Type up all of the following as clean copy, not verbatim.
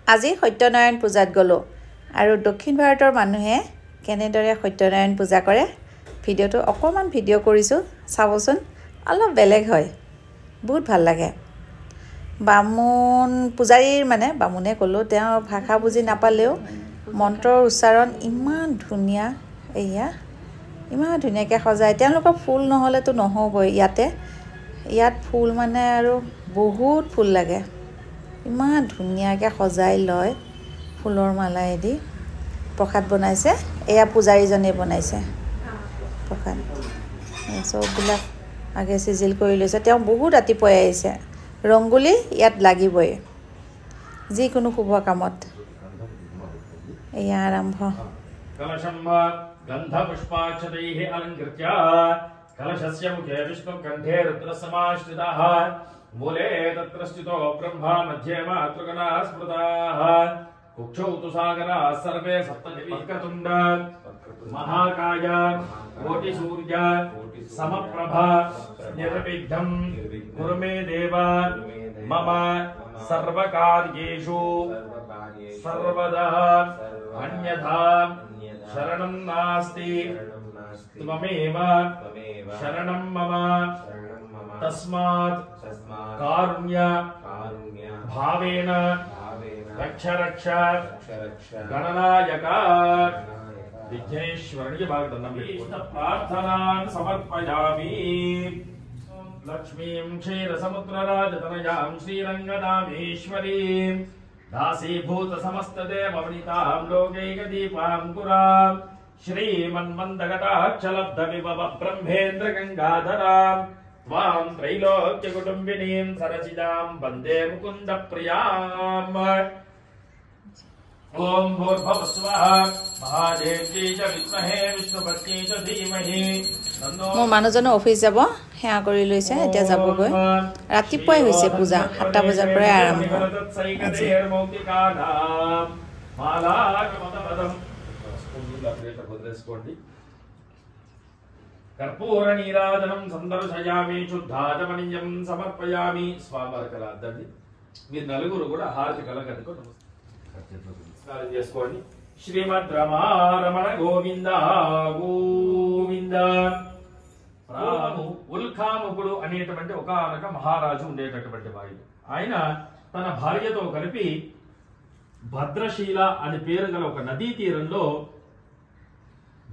আজি সত্যনাৰায়ণ পূজাত গ'লো আৰু দক্ষিণ ভাৰতৰ মানুহে কেনেদৰে সত্যনাৰায়ণ পূজা কৰে ভিডিঅ'টো অকমান ভিডিঅ' কৰিছো চাবচোন অলপ বেলেগ হয় বহুত ভাল লাগে বামুণ পূজাৰীৰ মানে বামুণে ক'লো তেওঁ ভাষা বুজি নাপালেও মন্ত্ৰৰ উচ্চাৰণ ইমান ধুনীয়া এয়া ইমান ধুনীয়াকৈ সজায় তেওঁলোকৰ ফুল নহ'লেতো নহবই ইয়াত ফুল মানে আৰু বহুত ফুল লাগে ইমান ধুনীয়াকৈ সজাই লয় ফুলৰ মালাইদি প্ৰসাদ বনাইছে এয়া পূজাৰীজনে বনাইছে প্ৰসাদ সববিলাক আগে সিজিল কৰি লৈছে তেওঁ বহুত ৰাতিপুৱাই আহিছে ৰংগুলি ইয়াত লাগিবই যিকোনো শুভ কামত এয়া আৰম্ভ कलशम्मा गन्धपुष्पाक्षतैः अलङ्कृत्य कलशस्य मुखे विष्णुकण्ठे रुद्रसमाश्रिताः मूले तत्र स्थितो ब्रह्मा मध्ये मातृगणाः स्मृताः कुक्षौ तु सागराः सर्वे सप्तदिक्कतुण्ड महाकाय कोटिसूर्य समप्रभा निर्विघ्नं कुरु मे देव मम सर्वकार्येषु सर्वदा अन्यथा शरणं नास्ति त्वमेव शरणं मम तस्मात् कारुण्य भावेन रक्ष रक्ष गणनायक विघ्नेश्वरण्य भागदन्नं प्रार्थनान् समर्पयामि लक्ष्मीं क्षीरसमुद्रराजतनयां श्रीरङ्गनामेश्वरीं दासीभूत समस्तदेववनितां लोकैकदीपाङ्कुरां श्रीमन्मन्दगटाक्षलब्धविभव ब्रह्मेन्द्रगङ्गाधरां त्वां त्रैलोक्यकुटुम्बिनीं सरसिजां वन्दे मुकुन्दप्रियाम् ॐ भूर्भुवस्वः महादेव्यै च विद्महे विष्णुपत्न्यै च धीमहि মোৰ মানুহজনৰ অফিচ যাব সেয়া কৰি লৈছে এতিয়া যাবগৈ ৰাতিপুৱাই হৈছে পূজা 7টা বজাৰ পৰা আৰম্ভ కర్పూర నీరాజనం సందర్శయామి శుద్ధాచమనీయం సమర్పయామి స్వామర్కలాద్దండి మీరు నలుగురు కూడా హారతి కలగట్టుకో నమస్కారం చేసుకోండి శ్రీమద్ రమారమణ గోవింద గోవింద రాము ఉల్కాముకుడు అనేటువంటి ఒకనొక మహారాజు ఉండేటటువంటి వాడు ఆయన తన భార్యతో కలిపి భద్రశీల అని పేరు గల ఒక నదీ తీరంలో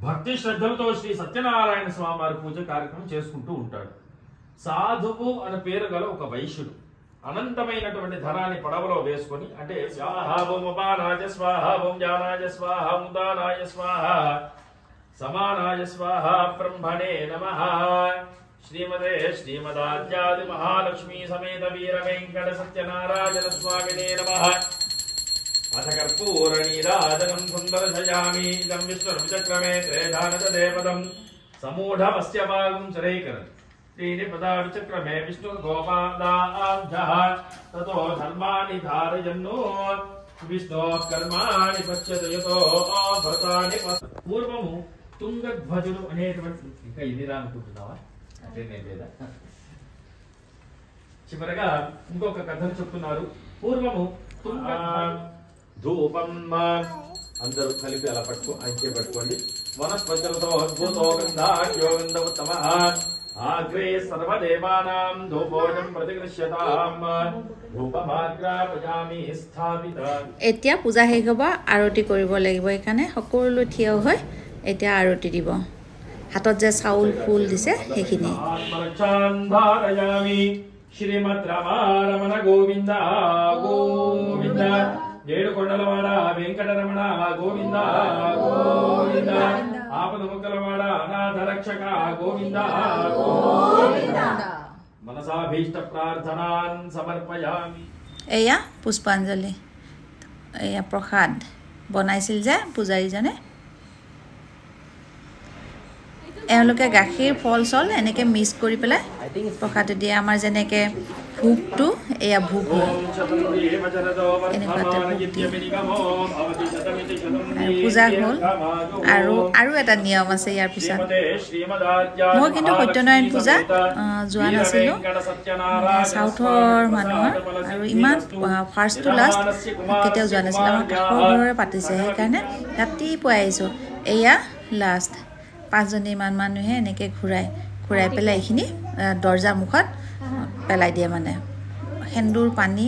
భక్తి శ్రద్ధలతో శ్రీ సత్యనారాయణ స్వామి వారి పూజ కార్యక్రమం చేసుకుంటూ ఉంటాడు సాధువు అని పేరు గల ఒక వైశ్యుడు అనంతమైనటువంటి ధనాన్ని పడవలో వేసుకొని అంటే స్వాహా ఓం అపానాయ స్వాహా ఓం జ్ఞానాయ స్వాహా ఓం దానాయ స్వాహా సమానాయ స్వాహా బ్రహ్మణే నమః శ్రీమతే శ్రీమదాద్యాది మహాలక్ష్మీ సమేత వీర వెంకట సత్యనారాయణ స్వామినే నమః అథ కర్పూర నీరాజనం సుందర్శయామి ఇదం విష్ణుర్విచక్రమే త్రేధానదేవదం సమూఢమస్య భాగం చరైకరం శ్రీని పదా విచక్రమే విష్ణు గోపాదాభ్యః తతో ధర్మాని ధారయన్నో విష్ణో కర్మాణి పశ్యతయతో భృతాని పూర్వము తుంగధ్వజుడు అనేటువంటి ఇంకా ఇదిరా అనుకుంటున్నావా అంటే నేను లేదా చివరగా ఇంకొక కథను చెప్తున్నారు పూర్వము ధూపం అందరూ కలిపి అలా పట్టుకో అంచే పట్టుకోండి వనస్పతులతో అద్భుతో గంధాఖ్యోగంధ ఉత్తమ ఆగ్రే సర్వదేవానాం ధూపోజం ప్రతిగృహ్యతాం ధూపమాగ్రాపయామి స్థాపిత এতিয়া পূজা শেষ হ'ব আৰতি কৰিব লাগিব এইকাৰণে সকলো থিয় হৈ এতিয়া আৰতি দিব হাতত যে চাউল ফুল দিছে সেইখিনি శ్రీమద్ రమారమణ గోవింద గోవింద ఏడుకొండలవాడ వెంకటరమణ గోవింద గోవింద ఆపద ముక్కలవాడ అనాథ రక్షక గోవింద గోవింద మనసాభీష్ట ప్రార్థనాన్ సమర్పయామి এয়া পুষ্পাঞ্জলি এয়া প্ৰসাদ বনাইছিল যে পূজাৰীজনে এওঁলোকে গাখীৰ ফল চল এনেকৈ মিক্স কৰি পেলাই প্ৰসাদ দিয়ে আমাৰ যেনেকৈ ভোগটো এয়া ভোগ হয় এনেকুৱাতে ভোগ দিয়ে আৰু পূজা হ'ল আৰু এটা নিয়ম আছে ইয়াৰ পিছত মই কিন্তু সত্যনাৰায়ণ পূজা যোৱা নাছিলোঁ চাউথৰ মানুহৰ আৰু ইমান ফাৰ্ষ্ট টু লাষ্ট কেতিয়াও যোৱা নাছিলোঁ আমাৰ কাষৰ ঘৰৰে পাতিছে সেইকাৰণে ৰাতিপুৱাই আহিছোঁ এয়া লাষ্ট 5 জনীমান মানুহে এনেকৈ ঘূৰাই পেলাই এইখিনি দৰ্জা মুখত পেলাই দিয়ে মানে সেন্দুৰ পানী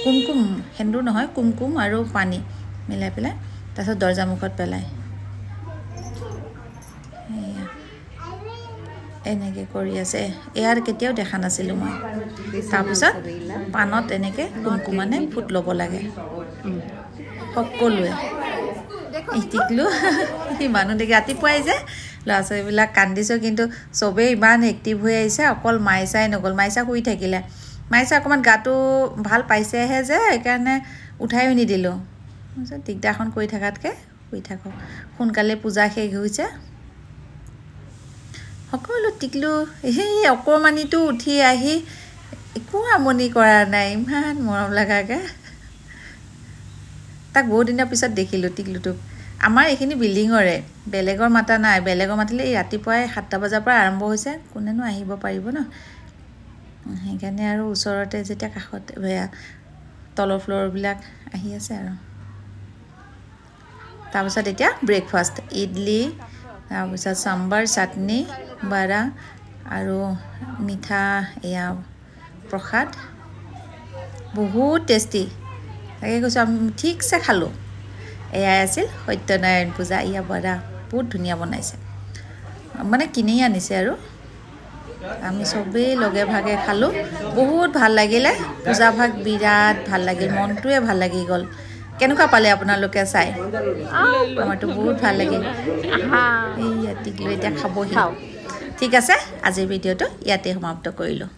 কুমকুম সেন্দুৰ নহয় কুমকুম আৰু পানী মিলাই পেলাই তাৰপিছত দৰ্জা মুখত পেলাই এনেকৈ কৰি আছে এয়াৰ কেতিয়াও দেখা নাছিলোঁ মই তাৰপিছত পানত এনেকৈ কুমকুমানে ফুট ল'ব লাগে সকলোৱে টিকলো সি মানুহ দেখি ৰাতিপুৱাই যে ল'ৰা ছোৱালীবিলাক কান্দিছোঁ কিন্তু চবেই ইমান এক্টিভ হৈ আহিছে অকল মাইচাই নগ'ল মাইচা শুই থাকিলে মাইচা অকণমান গাটো ভাল পাইছেহে যে সেইকাৰণে উঠাইও নিদিলোঁ দিগদাৰখন কৰি থকাতকৈ শুই থাকক সোনকালে পূজা শেষ হৈছে সকলো টিকলো সেই অকণমানিটো উঠি আহি একো আমনি কৰা নাই ইমান মৰম লগাকৈ তাক বহুত দিনৰ পিছত দেখিলোঁ টিকলুটোক আমাৰ এইখিনি বিল্ডিঙৰে বেলেগৰ মাতা নাই বেলেগৰ মাতিলে এই ৰাতিপুৱাই 7টা বজাৰ পৰা আৰম্ভ হৈছে কোনেনো আহিব পাৰিব ন সেইকাৰণে আৰু ওচৰতে যেতিয়া কাষত তলৰ ফ্ল'ৰবিলাক আহি আছে আৰু তাৰপিছত এতিয়া ব্ৰেকফাষ্ট ইডলি তাৰপিছত চাম্বাৰ চাটনি বাৰা আৰু মিঠা এয়া প্ৰসাদ বহুত টেষ্টি তাকে কৈছোঁ আমি ঠিকছে খালোঁ এয়াই আছিল সত্যনাৰায়ণ পূজা ইয়া বৰা বহুত ধুনীয়া বনাইছে মানে কিনি আনিছে আৰু আমি চবেই লগে ভাগে খালোঁ বহুত ভাল লাগিলে পূজা ভাগ বিৰাট ভাল লাগিল মনটোৱে ভাল লাগি গ'ল কেনেকুৱা পালে আপোনালোকে চাই আমাৰতো বহুত ভাল লাগিল এইয়া টিকলো এতিয়া খাবহি ঠিক আছে আজিৰ ভিডিঅ'টো ইয়াতে সমাপ্ত কৰিলোঁ